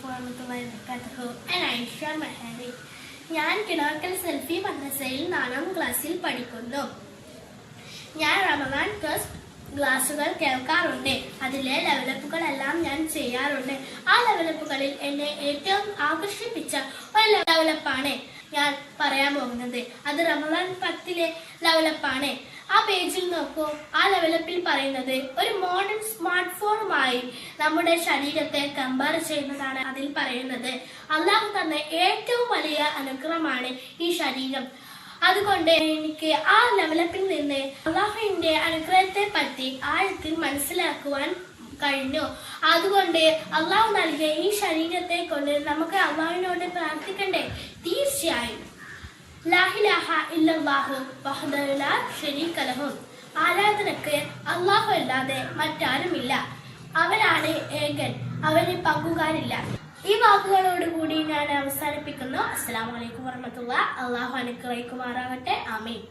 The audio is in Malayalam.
Assalamualaikum warahmatullahi wabarakatuh. And Aisha Mahari. ഞാൻ കിണർക്കൽ സെൽഫി മദ്രസയിൽ 4ാം ക്ലാസ്സിൽ പഠിക്കുന്നു. ഞാൻ റമദാൻ ട്രസ്റ്റ് ക്ലാസുകൾ കേൾക്കാറുണ്ട്. അതിലെ ലെവലപ്പുകളെല്ലാം ഞാൻ ചെയ്യാറുണ്ട്. ആ ലെവലപ്പുകളിൽ എന്നെ ഏറ്റവും ആകർഷിപ്പിച്ച ഒരു ലെവലപ്പാണ് ഞാൻ പറയാൻ പോകുന്നത്. അത് റമദാൻ 10ലെ ലെവലപ്പാണ്. ആ പേജിൽ നോക്കൂ. ആ ലെവലപ്പിൽ പറയുന്നത് ഒരു മോഡേൺ സ്മാർട്ട് ഫോണുമായി നമ്മുടെ ശരീരത്തെ കമ്പയർ ചെയ്യുന്നതാണ് അതിൽ പറയുന്നത്. അള്ളാഹു തന്ന ഏറ്റവും വലിയ അനുഗ്രഹമാണ് ഈ ശരീരം. അതുകൊണ്ട് എനിക്ക് ആ ലെവലപ്പിൽ നിന്ന് അള്ളാഹുവിന്റെ അനുഗ്രഹത്തെ പറ്റി ആഴത്തിൽ മനസ്സിലാക്കുവാൻ കഴിഞ്ഞു. അതുകൊണ്ട് അള്ളാഹു നൽകിയ ഈ ശരീരത്തെ കൊണ്ട് നമുക്ക് അള്ളാഹുവിനോട് പ്രാർത്ഥിക്കണ്ടേ? തീർച്ചയായും. ലാ ഇലാഹ ഇല്ലല്ലാഹു വഹ്ദഹു ലാ ശരീക ലഹു. ആരാധനക്ക് അള്ളാഹു അല്ലാതെ മറ്റാരുമില്ല. അവനാണ് ഏകൻ, അവന് പങ്കുകാരില്ല. ഈ വാക്കുകളോടുകൂടി ഞാൻ അവസാനിപ്പിക്കുന്നു. അസ്സലാമു അലൈക്കും വറഹ്മത്തുള്ളാഹി. അള്ളാഹു അനുഗ്രഹിക്കുമാറാകട്ടെ. ആമീൻ.